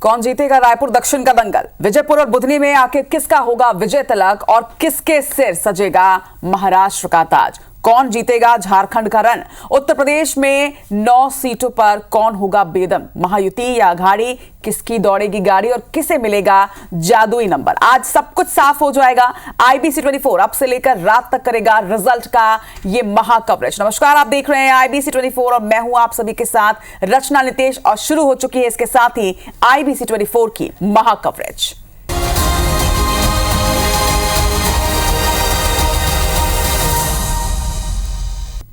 कौन जीतेगा रायपुर दक्षिण का दंगल? विजयपुर और बुधनी में आखिर किसका होगा विजय तिलक और किसके सिर सजेगा महाराष्ट्र का ताज? कौन जीतेगा झारखंड का रण? उत्तर प्रदेश में 9 सीटों पर कौन होगा बेदम? महायुति या अघाड़ी? किसकी दौड़ेगी गाड़ी और किसे मिलेगा जादुई नंबर? आज सब कुछ साफ हो जाएगा। आईबीसी 24 अब से लेकर रात तक करेगा रिजल्ट का ये महा कवरेज। नमस्कार, आप देख रहे हैं आईबीसी 24 और मैं हूं आप सभी के साथ रचना नितेश और शुरू हो चुकी है इसके साथ ही आईबीसी 24 की महा कवरेज।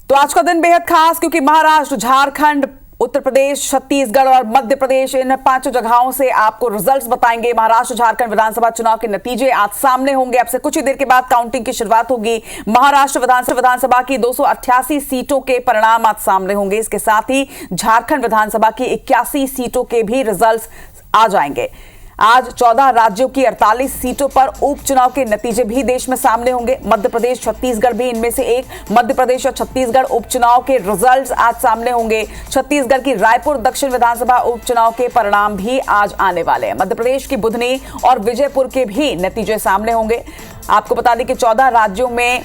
तो आज का दिन बेहद खास क्योंकि महाराष्ट्र, झारखंड, उत्तर प्रदेश, छत्तीसगढ़ और मध्य प्रदेश इन 5 जगहों से आपको रिजल्ट्स बताएंगे। महाराष्ट्र झारखंड विधानसभा चुनाव के नतीजे आज सामने होंगे। अब से कुछ ही देर के बाद काउंटिंग की शुरुआत होगी। महाराष्ट्र विधानसभा की 288 सीटों के परिणाम आज सामने होंगे। इसके साथ ही झारखंड विधानसभा की 81 सीटों के भी रिजल्ट्स आ जाएंगे। आज 14 राज्यों की 48 सीटों पर उपचुनाव के नतीजे भी देश में सामने होंगे। मध्य प्रदेश, छत्तीसगढ़ भी इनमें से एक। मध्य प्रदेश और छत्तीसगढ़ उपचुनाव के रिजल्ट्स आज सामने होंगे। छत्तीसगढ़ की रायपुर दक्षिण विधानसभा उपचुनाव के परिणाम भी आज आने वाले हैं। मध्य प्रदेश की बुधनी और विजयपुर के भी नतीजे सामने होंगे। आपको बता दें कि 14 राज्यों में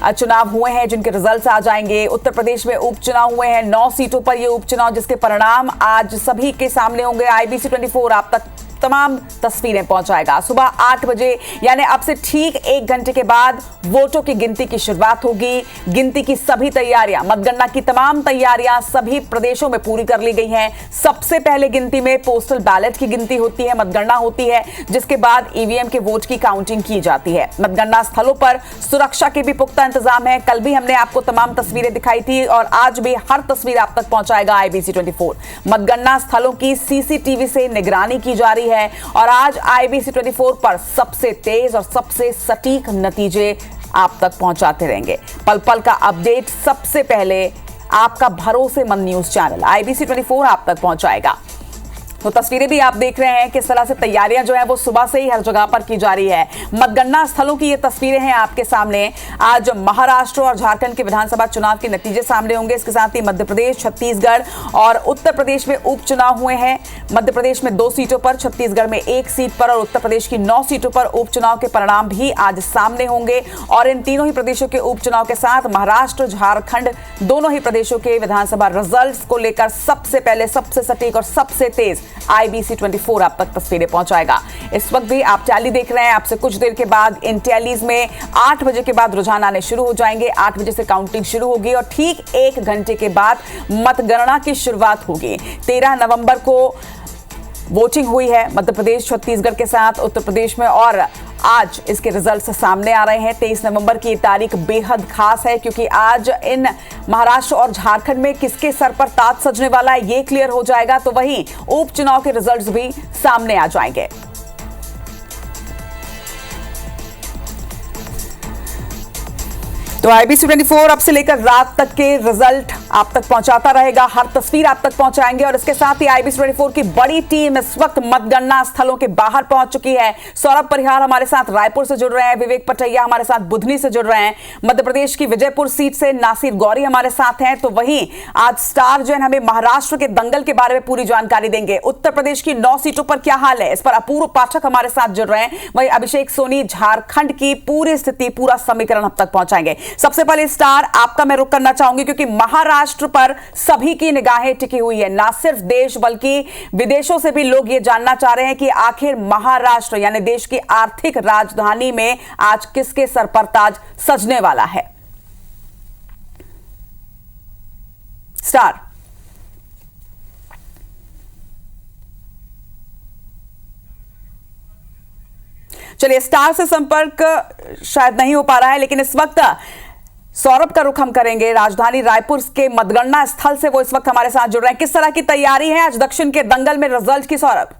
चुनाव हुए हैं जिनके रिजल्ट्स आ जाएंगे। उत्तर प्रदेश में उपचुनाव हुए हैं 9 सीटों पर ये उपचुनाव, जिसके परिणाम आज सभी के सामने होंगे। आईबीसी 24 आप तक तमाम तस्वीरें पहुंचाएगा। सुबह 8 बजे यानी अब से ठीक 1 घंटे के बाद वोटों की गिनती की शुरुआत होगी। गिनती की सभी तैयारियां, मतगणना की तमाम तैयारियां सभी प्रदेशों में पूरी कर ली गई हैं। सबसे पहले गिनती में पोस्टल बैलेट की गिनती होती है, मतगणना होती है, जिसके बाद ईवीएम के वोट की काउंटिंग की जाती है। मतगणना स्थलों पर सुरक्षा के भी पुख्ता इंतजाम है। कल भी हमने आपको तमाम तस्वीरें दिखाई थी और आज भी हर तस्वीर आप तक पहुंचाएगा आईबीसी 24। मतगणना स्थलों की सीसीटीवी से निगरानी की जा रही है और आज आईबीसी 24 पर सबसे तेज और सबसे सटीक नतीजे आप तक पहुंचाते रहेंगे। पल पल का अपडेट सबसे पहले आपका भरोसेमंद न्यूज चैनल आईबीसी 24 आप तक पहुंचाएगा। तो तस्वीरें भी आप देख रहे हैं किस तरह से तैयारियां जो है वो सुबह से ही हर जगह पर की जा रही है। मतगणना स्थलों की ये तस्वीरें हैं आपके सामने। आज महाराष्ट्र और झारखंड के विधानसभा चुनाव के नतीजे सामने होंगे। इसके साथ ही मध्य प्रदेश, छत्तीसगढ़ और उत्तर प्रदेश में उपचुनाव हुए हैं। मध्य प्रदेश में 2 सीटों पर, छत्तीसगढ़ में 1 सीट पर और उत्तर प्रदेश की 9 सीटों पर उपचुनाव के परिणाम भी आज सामने होंगे। और इन तीनों ही प्रदेशों के उपचुनाव के साथ महाराष्ट्र, झारखंड दोनों ही प्रदेशों के विधानसभा रिजल्ट्स को लेकर सबसे पहले, सबसे सटीक और सबसे तेज आईबीसी 24 आप तक तस्वीरें पहुंचाएगा। इस वक्त भी आप टैली देख रहे हैं। आपसे कुछ देर के बाद इन टैलीज में 8 बजे के बाद रुझान आने शुरू हो जाएंगे। 8 बजे से काउंटिंग शुरू होगी और ठीक 1 घंटे के बाद मतगणना की शुरुआत होगी। 13 नवंबर को वोटिंग हुई है मध्य प्रदेश, छत्तीसगढ़ के साथ उत्तर प्रदेश में और आज इसके रिजल्ट्स सामने आ रहे हैं। 23 नवंबर की तारीख बेहद खास है क्योंकि आज इन महाराष्ट्र और झारखंड में किसके सर पर ताज सजने वाला है ये क्लियर हो जाएगा। तो वहीं उपचुनाव के रिजल्ट्स भी सामने आ जाएंगे। तो आईबीसी 24 अब से लेकर रात तक के रिजल्ट आप तक पहुंचाता रहेगा। हर तस्वीर आप तक पहुंचाएंगे और इसके साथ ही आईबीसी 24 की बड़ी टीम इस वक्त मतगणना स्थलों के बाहर पहुंच चुकी है। सौरभ परिहार हमारे साथ रायपुर से जुड़ रहे हैं, विवेक पटैया हमारे साथ बुधनी से जुड़ रहे हैं, मध्य प्रदेश की विजयपुर सीट से नासिर गौरी हमारे साथ हैं। तो वहीं आज स्टार जो है हमें महाराष्ट्र के दंगल के बारे में पूरी जानकारी देंगे। उत्तर प्रदेश की 9 सीटों पर क्या हाल है, इस पर अपूर्व पाठक हमारे साथ जुड़ रहे हैं। वहीं अभिषेक सोनी झारखंड की पूरी स्थिति, पूरा समीकरण हम तक पहुंचाएंगे। सबसे पहले स्टार आपका मैं रुख करना चाहूंगी क्योंकि महाराष्ट्र पर सभी की निगाहें टिकी हुई है। ना सिर्फ देश बल्कि विदेशों से भी लोग ये जानना चाह रहे हैं कि आखिर महाराष्ट्र यानी देश की आर्थिक राजधानी में आज किसके सर पर ताज सजने वाला है। स्टार चलिए, स्टार से संपर्क शायद नहीं हो पा रहा है लेकिन इस वक्त सौरभ का रुख हम करेंगे। राजधानी रायपुर के मतगणना स्थल से वो इस वक्त हमारे साथ जुड़ रहे हैं। किस तरह की तैयारी है आज दक्षिण के दंगल में रिजल्ट की, सौरभ?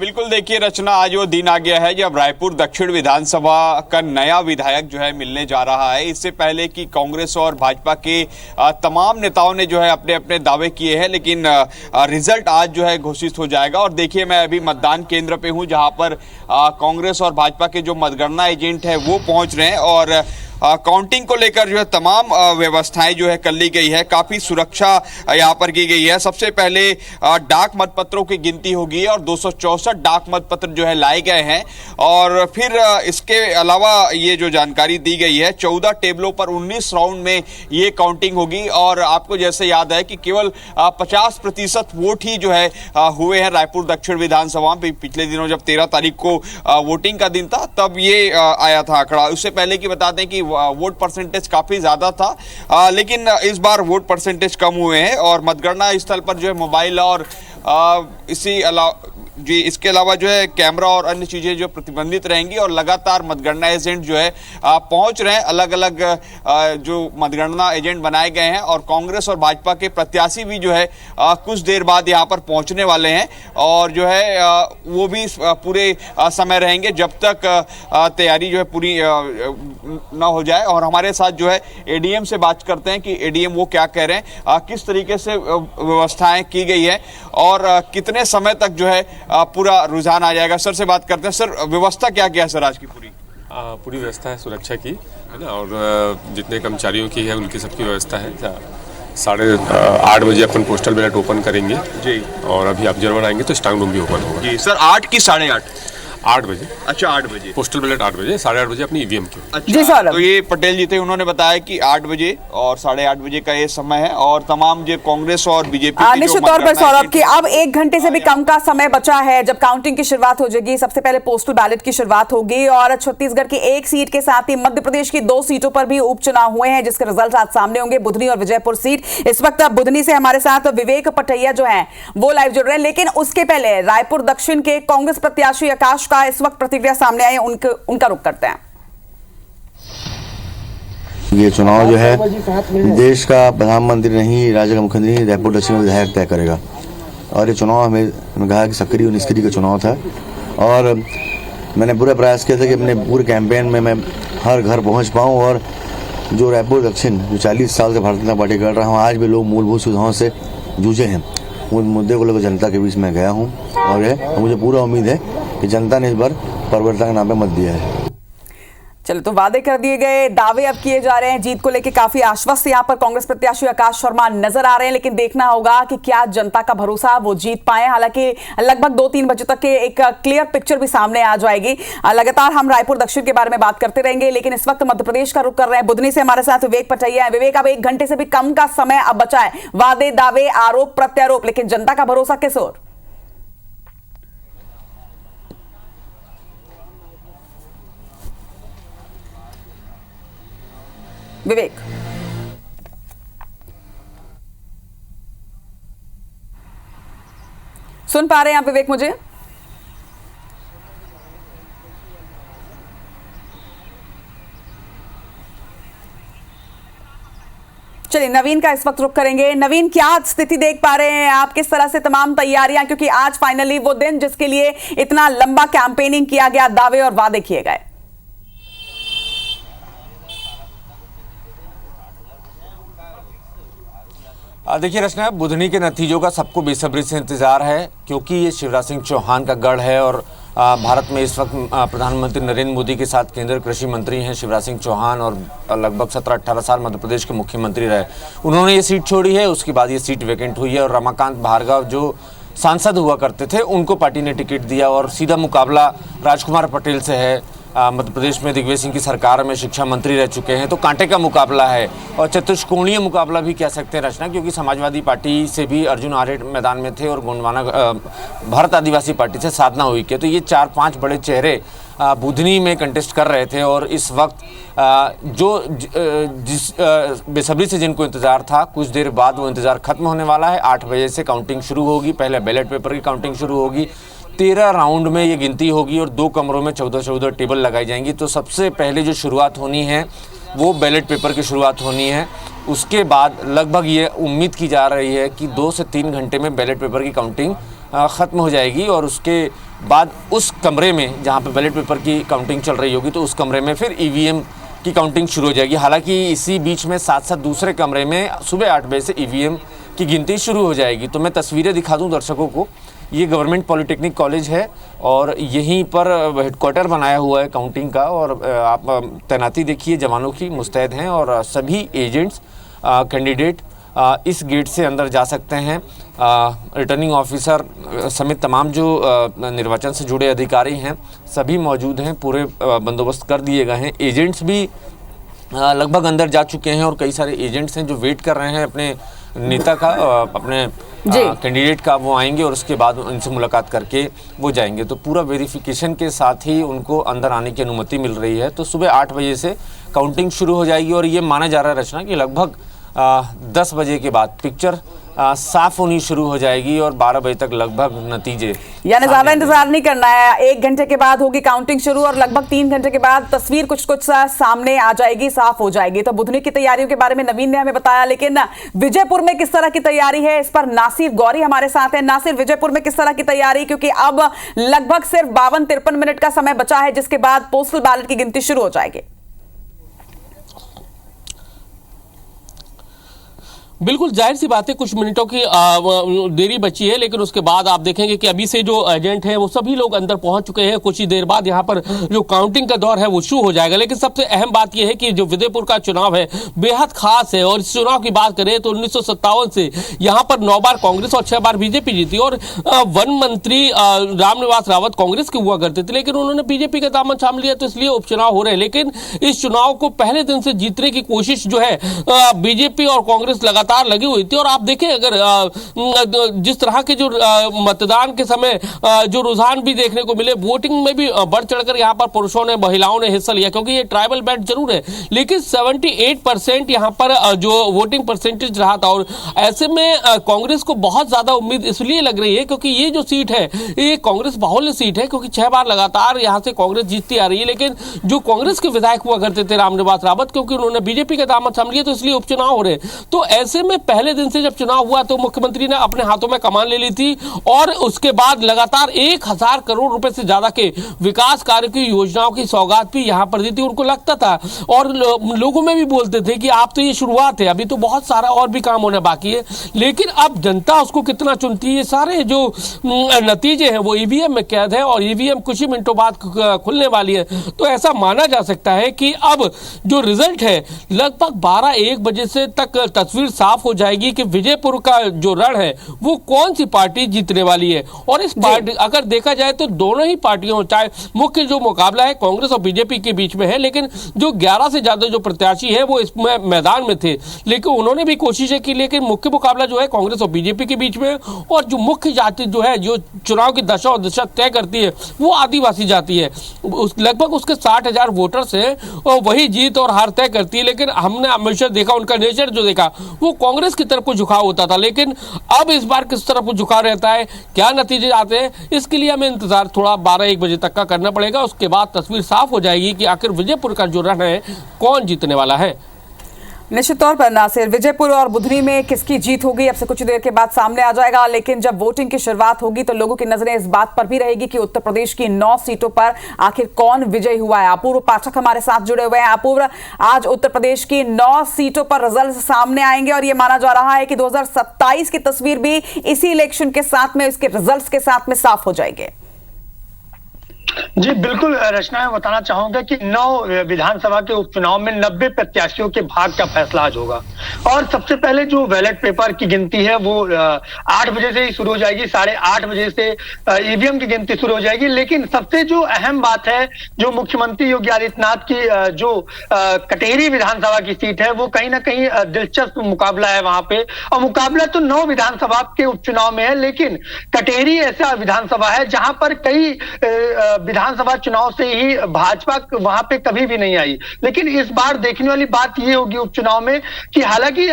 बिल्कुल, देखिए रचना, आज वो दिन आ गया है जब रायपुर दक्षिण विधानसभा का नया विधायक जो है मिलने जा रहा है। इससे पहले कि कांग्रेस और भाजपा के तमाम नेताओं ने जो है अपने अपने दावे किए हैं, लेकिन रिजल्ट आज जो है घोषित हो जाएगा। और देखिए, मैं अभी मतदान केंद्र पे हूं जहां पर कांग्रेस और भाजपा के जो मतगणना एजेंट है वो पहुंच रहे हैं और काउंटिंग को लेकर जो है तमाम व्यवस्थाएं जो है कर ली गई है। काफी सुरक्षा यहाँ पर की गई है। सबसे पहले डाक मतपत्रों की गिनती होगी और 264 डाक मतपत्र जो है लाए गए हैं। और फिर इसके अलावा ये जो जानकारी दी गई है 14 टेबलों पर 19 राउंड में ये काउंटिंग होगी। और आपको जैसे याद है कि केवल 50% वोट ही जो है हुए हैं रायपुर दक्षिण विधानसभा में। पिछले दिनों जब 13 तारीख को वोटिंग का दिन था तब ये आया था आंकड़ा। उससे पहले की बता दें कि वोट परसेंटेज काफी ज्यादा था, लेकिन इस बार वोट परसेंटेज कम हुए हैं। और मतगणना स्थल पर जो है मोबाइल और इसके अलावा जो है कैमरा और अन्य चीजें जो प्रतिबंधित रहेंगी। और लगातार मतगणना एजेंट जो है पहुंच रहे हैं। अलग अलग जो मतगणना एजेंट बनाए गए हैं और कांग्रेस और भाजपा के प्रत्याशी भी जो है कुछ देर बाद यहां पर पहुंचने वाले हैं। और जो है वो भी पूरे समय रहेंगे जब तक तैयारी जो है पूरी ना हो जाए। और हमारे साथ जो है एडीएम से बात करते हैं कि एडीएम वो क्या कह रहे हैं, किस तरीके से व्यवस्थाएं की गई है और कितने समय तक जो है पूरा रुझान आ जाएगा। सर से बात करते हैं। सर, व्यवस्था क्या क्या है सर आज की पूरी? पूरी व्यवस्था है सुरक्षा की, है ना। और जितने कर्मचारियों की है उनकी सबकी व्यवस्था है। 8:30 बजे अपन पोस्टल बैलेट ओपन करेंगे जी। और अभी ऑब्जर्वर आएंगे तो स्ट्रांग रूम भी ओपन होगा जी। सर 8 की 8:30? 8 बजे। अच्छा 8 बजे पोस्टल बैलेट 8 बजे, 8:30 बजे अपनी ईवीएम की। अच्छा, जी सर। तो ये पटेल जी थे, उन्होंने बताया कि 8 बजे और 8:30 बजे का ये समय है। और तमाम जो कांग्रेस और बीजेपी निश्चित तौर पर सौरभ की अब 1 घंटे से भी कम का समय बचा है जब काउंटिंग की शुरुआत हो जाएगी। सबसे पहले पोस्टल बैलेट की शुरुआत होगी और छत्तीसगढ़ की 1 सीट के साथ ही मध्य प्रदेश की 2 सीटों पर भी उपचुनाव हुए हैं जिसके रिजल्ट आज सामने होंगे। बुधनी और विजयपुर सीट। इस वक्त बुधनी से हमारे साथ विवेक पटैया जो है वो लाइव जुड़ रहे हैं, लेकिन उसके पहले रायपुर दक्षिण के कांग्रेस प्रत्याशी आकाश का इस वक्त प्रतिक्रिया सामने आए, उनका रुख करते हैं। ये चुनाव जो है देश का प्रधानमंत्री नहीं, राज्य का मुख्यमंत्री नहीं, रायपुर दक्षिण में विधायक तय करेगा। और ये चुनाव हमें कहा कि सक्रिय और निष्क्रिय का चुनाव था। और मैंने पूरा प्रयास किया था कि अपने पूरे कैंपेन में मैं हर घर पहुंच पाऊं। और जो रायपुर दक्षिण जो 40 साल से भारतीय जनता पार्टी कर रहा हूँ, आज भी लोग मूलभूत सुविधाओं से जूझे हैं, उन मुद्दे को लेकर जनता के बीच में गया हूँ। और मुझे पूरा उम्मीद है कि जनता ने इस बार परिवर्तन के नाम पे मत दिया है। चलो, तो वादे कर दिए गए, दावे अब किए जा रहे हैं। जीत को लेकर काफी आश्वस्त यहाँ पर कांग्रेस प्रत्याशी आकाश शर्मा नजर आ रहे हैं, लेकिन देखना होगा कि क्या जनता का भरोसा वो जीत पाए। हालांकि लगभग 2-3 बजे तक के एक क्लियर पिक्चर भी सामने आ जाएगी। लगातार हम रायपुर दक्षिण के बारे में बात करते रहेंगे, लेकिन इस वक्त मध्य प्रदेश का रुख कर रहे हैं। बुधनी से हमारे साथ विवेक पटैया है। विवेक, अब 1 घंटे से भी कम का समय अब बचा है। वादे, दावे, आरोप प्रत्यारोप, लेकिन जनता का भरोसा किस ओर? विवेक, सुन पा रहे हैं आप विवेक मुझे? चलिए, नवीन का इस वक्त रुख करेंगे। नवीन, क्या स्थिति देख पा रहे हैं आप? किस तरह से तमाम तैयारियां, क्योंकि आज फाइनली वो दिन जिसके लिए इतना लंबा कैंपेनिंग किया गया, दावे और वादे किए गए। देखिए रचना, बुधनी के नतीजों का सबको बेसब्री से इंतजार है, क्योंकि ये शिवराज सिंह चौहान का गढ़ है। और भारत में इस वक्त प्रधानमंत्री नरेंद्र मोदी के साथ केंद्रीय कृषि मंत्री हैं शिवराज सिंह चौहान, और लगभग 17-18 साल मध्य प्रदेश के मुख्यमंत्री रहे। उन्होंने ये सीट छोड़ी है, उसके बाद ये सीट वैकेंट हुई है। और रमाकांत भार्गव जो सांसद हुआ करते थे, उनको पार्टी ने टिकट दिया और सीधा मुकाबला राजकुमार पटेल से है। मध्य प्रदेश में दिग्विजय सिंह की सरकार में शिक्षा मंत्री रह चुके हैं, तो कांटे का मुकाबला है और चतुष्कोणीय मुकाबला भी कह सकते हैं रचना, क्योंकि समाजवादी पार्टी से भी अर्जुन आर्य मैदान में थे और गोंडवाना भारत आदिवासी पार्टी से साधना हुई के। तो ये 4-5 बड़े चेहरे बुधनी में कंटेस्ट कर रहे थे। और इस वक्त जिस बेसब्री से जिनको इंतजार था, कुछ देर बाद वो इंतजार खत्म होने वाला है। 8 बजे से काउंटिंग शुरू होगी। पहले बैलेट पेपर की काउंटिंग शुरू होगी, 13 राउंड में ये गिनती होगी और 2 कमरों में 14-14 टेबल लगाई जाएंगी। तो सबसे पहले जो शुरुआत होनी है वो बैलेट पेपर की शुरुआत होनी है। उसके बाद लगभग ये उम्मीद की जा रही है कि 2 से 3 घंटे में बैलेट पेपर की काउंटिंग ख़त्म हो जाएगी। और उसके बाद उस कमरे में जहाँ पे बैलेट पेपर की काउंटिंग चल रही होगी, तो उस कमरे में फिर ईवीएम की काउंटिंग शुरू हो जाएगी। हालांकि इसी बीच में साथ-साथ दूसरे कमरे में सुबह 8 बजे से ईवीएम की गिनती शुरू हो जाएगी। तो मैं तस्वीरें दिखा दूं दर्शकों को ये गवर्नमेंट पॉलिटेक्निक कॉलेज है और यहीं पर हेडक्वार्टर बनाया हुआ है काउंटिंग का। और आप तैनाती देखिए, जवानों की मुस्तैद हैं और सभी एजेंट्स कैंडिडेट इस गेट से अंदर जा सकते हैं। रिटर्निंग ऑफिसर समेत तमाम जो निर्वाचन से जुड़े अधिकारी हैं सभी मौजूद हैं, पूरे बंदोबस्त कर दिए गए हैं। एजेंट्स भी लगभग अंदर जा चुके हैं और कई सारे एजेंट्स हैं जो वेट कर रहे हैं अपने नेता का, अपने कैंडिडेट का। वो आएंगे और उसके बाद उनसे मुलाकात करके वो जाएंगे। तो पूरा वेरिफिकेशन के साथ ही उनको अंदर आने की अनुमति मिल रही है। तो सुबह 8 बजे से काउंटिंग शुरू हो जाएगी और ये माना जा रहा है रचना कि लगभग 10 बजे के बाद पिक्चर साफ होनी शुरू हो जाएगी और 12 बजे तक लगभग नतीजे, यानी ज्यादा इंतजार नहीं करना है। 1 घंटे के बाद होगी काउंटिंग शुरू और लगभग 3 घंटे के बाद तस्वीर कुछ सामने आ जाएगी, साफ हो जाएगी। तो बुधनी की तैयारियों के बारे में नवीन ने हमें बताया, लेकिन विजयपुर में किस तरह की तैयारी है, इस पर नासिर गौरी हमारे साथ है। नासिर, विजयपुर में किस तरह की तैयारी, क्योंकि अब लगभग सिर्फ 52-53 मिनट का समय बचा है, जिसके बाद पोस्टल बैलेट की गिनती शुरू हो जाएगी। बिल्कुल जाहिर सी बात है, कुछ मिनटों की देरी बची है, लेकिन उसके बाद आप देखेंगे कि अभी से जो एजेंट हैं वो सभी लोग अंदर पहुंच चुके हैं। कुछ ही देर बाद यहाँ पर जो काउंटिंग का दौर है वो शुरू हो जाएगा। लेकिन सबसे अहम बात यह है कि जो विजयपुर का चुनाव है बेहद खास है। और इस चुनाव की बात करें तो 1957 से यहाँ पर 9 बार कांग्रेस और 6 बार बीजेपी जीती। और वन मंत्री रामनिवास रावत कांग्रेस के हुआ करते थे, लेकिन उन्होंने बीजेपी का दामन थाम लिया, तो इसलिए उपचुनाव हो रहे हैं। लेकिन इस चुनाव को पहले दिन से जीतने की कोशिश जो है बीजेपी और कांग्रेस लगातार लगी हुई थी। और आप देखें, अगर जिस तरह के जो मतदान के समय जो रुझान भी देखने को मिले, वोटिंग में भी बढ़ चढ़कर यहाँ पर पुरुषों ने महिलाओं ने हिस्सा लिया, क्योंकि ये ट्राइबल बेल्ट जरूर है लेकिन 78% यहाँ पर जो वोटिंग परसेंटेज रहा था। और ऐसे में कांग्रेस को बहुत ज्यादा उम्मीद इसलिए लग रही है क्योंकि ये जो सीट है ये कांग्रेस बाहुल्य सीट है, क्योंकि 6 बार लगातार यहाँ से कांग्रेस जीतती आ रही है। लेकिन जो कांग्रेस के विधायक हुआ करते थे रामनिवास रावत, क्योंकि उन्होंने बीजेपी का दामन थाम लिया, तो इसलिए उपचुनाव हो रहे। तो ऐसे में पहले दिन से जब चुनाव हुआ तो मुख्यमंत्री ने अपने हाथों में कमान ले ली थी और उसके बाद लगातार 1000 करोड़ रुपए से ज्यादा के विकास कार्य की योजनाओं की सौगात भी यहां पर दी थी। उनको लगता था और लोगों में भी बोलते थे कि आप तो ये शुरुआत है, अभी तो बहुत सारा और भी काम होना बाकी है। लेकिन अब जनता उसको कितना चुनती है, ये सारे जो नतीजे हैं वो ईवीएम में कैद है और ईवीएम कुछ ही मिनटों बाद खुलने वाली है। तो ऐसा माना जा सकता है कि अब जो रिजल्ट है लगभग 12-1 बजे से तक तस्वीर साफ हो जाएगी कि विजयपुर का जो रण है वो कौन सी पार्टी जीतने वाली है। और इस पार्टी अगर देखा जाए तो दोनों ही पार्टियों, चाहे मुख्य जो मुकाबला है कांग्रेस और बीजेपी के बीच में है, लेकिन जो 11 से ज्यादा जो प्रत्याशी है वो इसमें मैदान में थे, लेकिन उन्होंने भी कोशिशें की, लेकिन मुख्य मुकाबला जो है कांग्रेस और बीजेपी के बीच में। और जो मुख्य जाति जो है जो चुनाव की दशा और दिशा तय करती है वो आदिवासी जाति है। लगभग उसके 60,000 वोटर्स हैं और वही जीत और हार तय करती है। लेकिन हमने हमेशा देखा, उनका नेचर जो देखा वो कांग्रेस की तरफ को झुकाव होता था, लेकिन अब इस बार किस तरफ को झुकाव रहता है, क्या नतीजे आते हैं, इसके लिए हमें इंतजार थोड़ा 12-1 बजे तक का करना पड़ेगा। उसके बाद तस्वीर साफ हो जाएगी कि आखिर विजयपुर का जो रण है कौन जीतने वाला है। निश्चित तौर पर नासिर, विजयपुर और बुधनी में किसकी जीत होगी अब से कुछ देर के बाद सामने आ जाएगा। लेकिन जब वोटिंग की शुरुआत होगी तो लोगों की नजरें इस बात पर भी रहेगी कि उत्तर प्रदेश की 9 सीटों पर आखिर कौन विजयी हुआ है। अपूर्व पाठक हमारे साथ जुड़े हुए हैं। अपूर्व, आज उत्तर प्रदेश की 9 सीटों पर रिजल्ट सामने आएंगे और यह माना जा रहा है कि 2027 की तस्वीर भी इसी इलेक्शन के साथ में, इसके रिजल्ट के साथ में साफ हो जाएंगे। जी बिल्कुल रचना, मैं बताना चाहूंगा कि 9 विधानसभा के उपचुनाव में 90 प्रत्याशियों के भाग्य का फैसला आज होगा। और सबसे पहले जो बैलेट पेपर की गिनती है वो 8 बजे से ही शुरू हो जाएगी, 8:30 बजे से ईवीएम की गिनती शुरू हो जाएगी। लेकिन सबसे जो अहम बात है, जो मुख्यमंत्री योगी आदित्यनाथ की जो कटेहरी विधानसभा की सीट है वो कहीं ना कहीं दिलचस्प मुकाबला है वहां पे। और मुकाबला तो 9 विधानसभा के उपचुनाव में है, लेकिन कटेहरी ऐसा विधानसभा है जहां पर कई विधानसभा चुनाव से ही भाजपा वहां पे कभी भी नहीं आई। लेकिन इस बार देखने वाली बात ये होगी उपचुनाव में कि हालांकि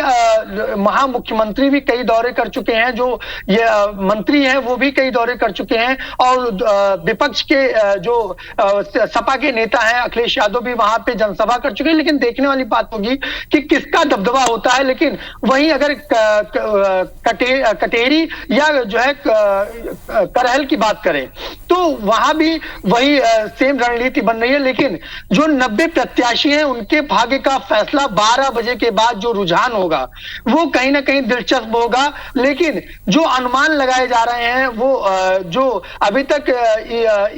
महामुख्यमंत्री भी कई दौरे कर चुके हैं, जो ये मंत्री हैं वो भी कई दौरे कर चुके हैं, और विपक्ष के जो सपा के नेता हैं अखिलेश यादव भी वहां पे जनसभा कर चुके हैं। लेकिन देखने वाली बात होगी कि किसका दबदबा होता है। लेकिन वहीं अगर कटेहरी या जो है करहल की बात करें तो वहां भी वही सेम रणनीति बन रही है, लेकिन जो 90 प्रत्याशी हैं उनके भाग्य का फैसला 12 बजे के बाद जो रुझान होगा वो कहीं ना कहीं दिलचस्प होगा। लेकिन जो अनुमान लगाए जा रहे हैं वो जो अभी तक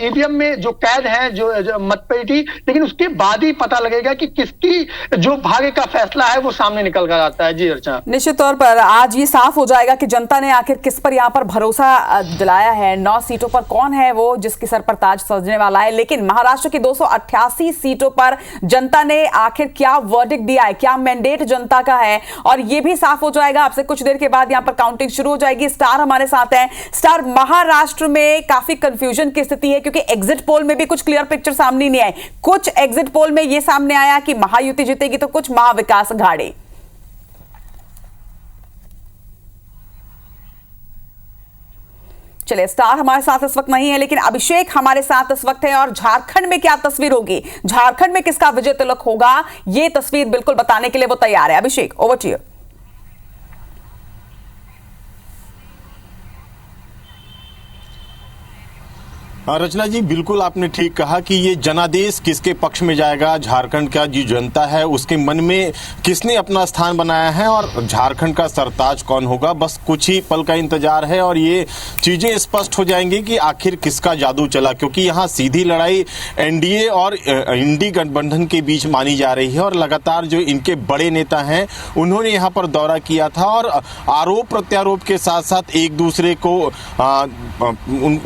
ईवीएम में जो कैद है जो मतपेटी, लेकिन उसके बाद ही पता लगेगा कि किसकी जो भाग्य का फैसला है वो सामने निकल कर आता है। जी अर्चना, निश्चित तौर पर आज ये साफ हो जाएगा कि जनता ने आखिर किस पर यहाँ पर भरोसा दिलाया है। 9 सीटों पर कौन है वो जिसके सर पर ताज सजने वाला है, लेकिन महाराष्ट्र की 288 सीटों पर जनता ने आखिर क्या वर्डिक्ट दिया है, क्या मैंडेट जनता का है, और ये भी साफ हो जाएगा आपसे कुछ देर के बाद। यहाँ पर काउंटिंग शुरू हो जाएगी। स्टार हमारे साथ है। स्टार, महाराष्ट्र में काफी कंफ्यूजन की स्थिति है क्योंकि एग्जिट पोल में भी कुछ क्लियर पिक्चर सामने नहीं आई। कुछ एग्जिट पोल में यह सामने आया कि महायुति जीतेगी तो कुछ महाविकास अघाड़ी। चलिए, स्टार हमारे साथ इस वक्त नहीं है, लेकिन अभिषेक हमारे साथ इस वक्त है। और झारखंड में क्या तस्वीर होगी, झारखंड में किसका विजय तिलक होगा, यह तस्वीर बिल्कुल बताने के लिए वो तैयार है। अभिषेक, ओवर टू यू। रचना जी, बिल्कुल आपने ठीक कहा कि ये जनादेश किसके पक्ष में जाएगा। झारखंड का जो जनता है उसके मन में किसने अपना स्थान बनाया है और झारखंड का सरताज कौन होगा, बस कुछ ही पल का इंतजार है और ये चीजें स्पष्ट हो जाएंगी कि आखिर किसका जादू चला। क्योंकि यहाँ सीधी लड़ाई एनडीए और इंडी गठबंधन के बीच मानी जा रही है और लगातार जो इनके बड़े नेता हैं उन्होंने यहाँ पर दौरा किया था और आरोप प्रत्यारोप के साथ साथ एक दूसरे को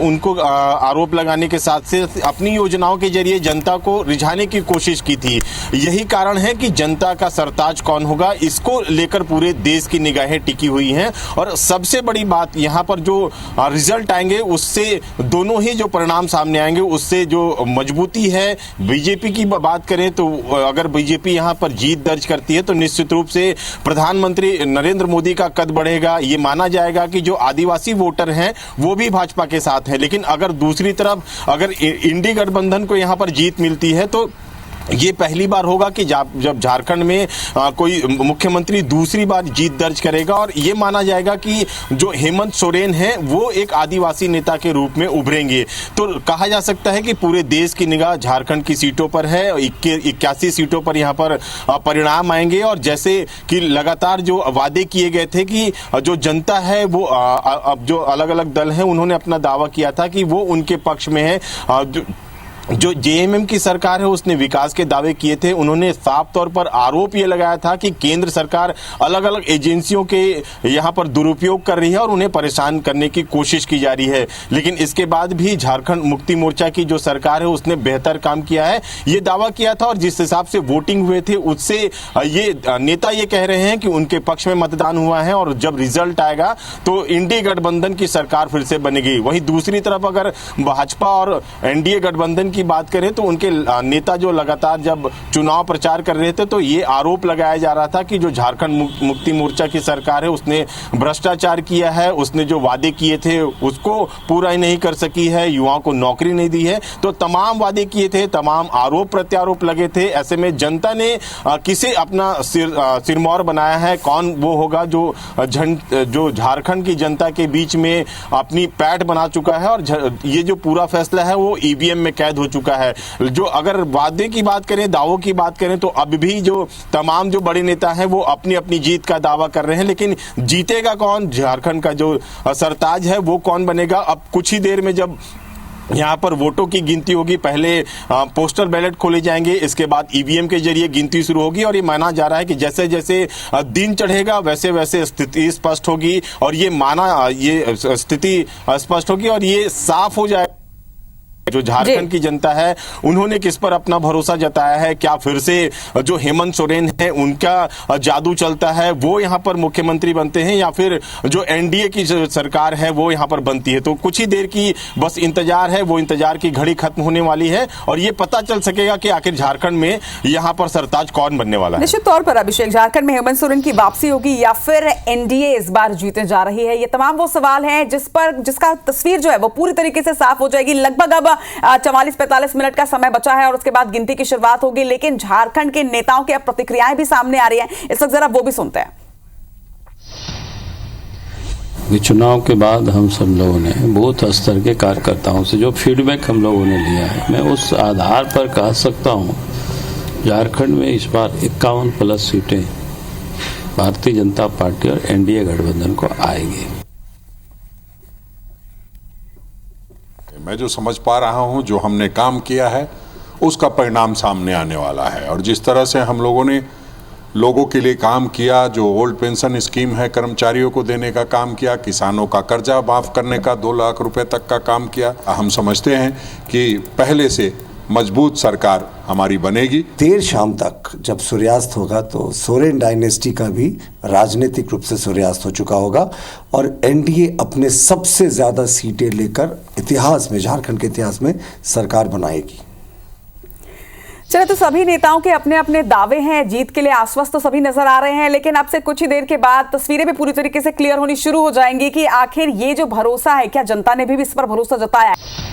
उनको आरोप लगाने के साथ साथ अपनी योजनाओं के जरिए जनता को रिझाने की कोशिश की थी। यही कारण है कि जनता का सरताज कौन होगा इसको लेकर पूरे देश की निगाहें टिकी हुई हैं। और सबसे बड़ी बात यहाँ पर जो रिजल्ट आएंगे उससे दोनों ही जो परिणाम सामने आएंगे उससे जो मजबूती है। बीजेपी की बात करें तो अगर बीजेपी यहाँ पर जीत दर्ज करती है तो निश्चित रूप से प्रधानमंत्री नरेंद्र मोदी का कद बढ़ेगा। ये माना जाएगा कि जो आदिवासी वोटर हैं वो भी भाजपा के साथ हैं। लेकिन अगर दूसरी तरफ अगर इंडी गठबंधन को यहां पर जीत मिलती है तो ये पहली बार होगा कि जब झारखंड में कोई मुख्यमंत्री दूसरी बार जीत दर्ज करेगा और ये माना जाएगा कि जो हेमंत सोरेन है वो एक आदिवासी नेता के रूप में उभरेंगे। तो कहा जा सकता है कि पूरे देश की निगाह झारखंड की सीटों पर है। 81 सीटों पर यहाँ पर परिणाम आएंगे और जैसे कि लगातार जो वादे किए गए थे कि जो जनता है वो अब जो अलग अलग दल हैं उन्होंने अपना दावा किया था कि वो उनके पक्ष में है। जो जेएमएम की सरकार है उसने विकास के दावे किए थे। उन्होंने साफ तौर पर आरोप ये लगाया था कि केंद्र सरकार अलग अलग एजेंसियों के यहाँ पर दुरुपयोग कर रही है और उन्हें परेशान करने की कोशिश की जा रही है। लेकिन इसके बाद भी झारखंड मुक्ति मोर्चा की जो सरकार है उसने बेहतर काम किया है, ये दावा किया था। और जिस हिसाब से वोटिंग हुए थे उससे ये नेता ये कह रहे हैं कि उनके पक्ष में मतदान हुआ है और जब रिजल्ट आएगा तो इंडी गठबंधन की सरकार फिर से बनेगी। वहीं दूसरी तरफ अगर भाजपा और एनडीए गठबंधन की बात करें तो उनके नेता जो लगातार जब चुनाव प्रचार कर रहे थे तो ये आरोप लगाया जा रहा था कि जो झारखंड मुक्ति मोर्चा की सरकार है उसने भ्रष्टाचार किया है, उसने जो वादे किए थे उसको पूरा ही नहीं कर सकी है, युवाओं को नौकरी नहीं दी है। तो तमाम वादे किए थे, तमाम आरोप प्रत्यारोप लगे थे। ऐसे में जनता ने किसे अपना सिरमौर बनाया है, कौन वो होगा जो झारखंड की जनता के बीच में अपनी पैठ बना चुका है। और ये जो पूरा फैसला है वो ईवीएम में कैद हो चुका है। जो अगर वादे की बात करें, दावों की बात करें तो अब भी जो तमाम जो बड़े नेता हैं वो अपनी अपनी जीत का दावा कर रहे हैं। लेकिन जीतेगा कौन, झारखंड का जो सरताज है वो कौन बनेगा, अब कुछ ही देर में जब यहाँ पर वोटों की गिनती होगी, पहले पोस्टल बैलेट खोले जाएंगे, इसके बाद ईवीएम के जरिए गिनती शुरू होगी। और ये माना जा रहा है कि जैसे जैसे दिन चढ़ेगा वैसे वैसे स्थिति स्पष्ट होगी और ये स्थिति स्पष्ट होगी और ये साफ हो जाएगा जो झारखंड की जनता है उन्होंने किस पर अपना भरोसा जताया है। क्या फिर से जो हेमंत सोरेन है उनका जादू चलता है, वो यहाँ पर मुख्यमंत्री बनते हैं, या फिर जो एनडीए की सरकार है वो यहाँ पर बनती है। तो कुछ ही देर की बस इंतजार है, वो इंतजार की घड़ी खत्म होने वाली है और ये पता चल सकेगा कि आखिर झारखंड में यहाँ पर सरताज कौन बनने वाला है। निश्चित तौर पर अभिषेक, झारखंड में हेमंत सोरेन की वापसी होगी या फिर एनडीए इस बार जीतने जा रही है, ये तमाम वो सवाल हैं जिसका तस्वीर जो है वो पूरी तरीके से साफ हो जाएगी। लगभग अब 44-45 मिनट का समय बचा है और उसके बाद गिनती की शुरुआत होगी। लेकिन झारखंड के नेताओं की अब प्रतिक्रियाएं भी सामने आ रही हैं, इस वक्त जरा वो भी सुनते हैं। कि चुनाव के बाद हम सब लोगों ने बूथ स्तर के कार्यकर्ताओं से जो फीडबैक हम लोगों ने लिया है, मैं उस आधार पर कह सकता हूँ झारखंड में इस बार 51+ सीटें भारतीय जनता पार्टी और एनडीए गठबंधन को आएगी। मैं जो समझ पा रहा हूं, जो हमने काम किया है उसका परिणाम सामने आने वाला है। और जिस तरह से हम लोगों ने लोगों के लिए काम किया, जो ओल्ड पेंशन स्कीम है कर्मचारियों को देने का काम किया, किसानों का कर्जा माफ करने का 2 लाख रुपए तक का काम किया, हम समझते हैं कि पहले से मजबूत सरकार हमारी बनेगी। देर शाम तक जब सूर्यास्त होगा तो सोरेन डायनेस्टी का भी राजनीतिक रूप से सूर्यास्त हो चुका होगा और एनडीए अपने सबसे ज्यादा सीटें लेकर इतिहास में, झारखंड के इतिहास में सरकार बनाएगी। चलिए, तो सभी नेताओं के अपने अपने दावे हैं, जीत के लिए आश्वस्त तो सभी नजर आ रहे हैं, लेकिन अब से कुछ ही देर के बाद तस्वीरें भी पूरी तरीके से क्लियर होनी शुरू हो जाएंगी कि आखिर ये जो भरोसा है, क्या जनता ने भी इस पर भरोसा जताया है।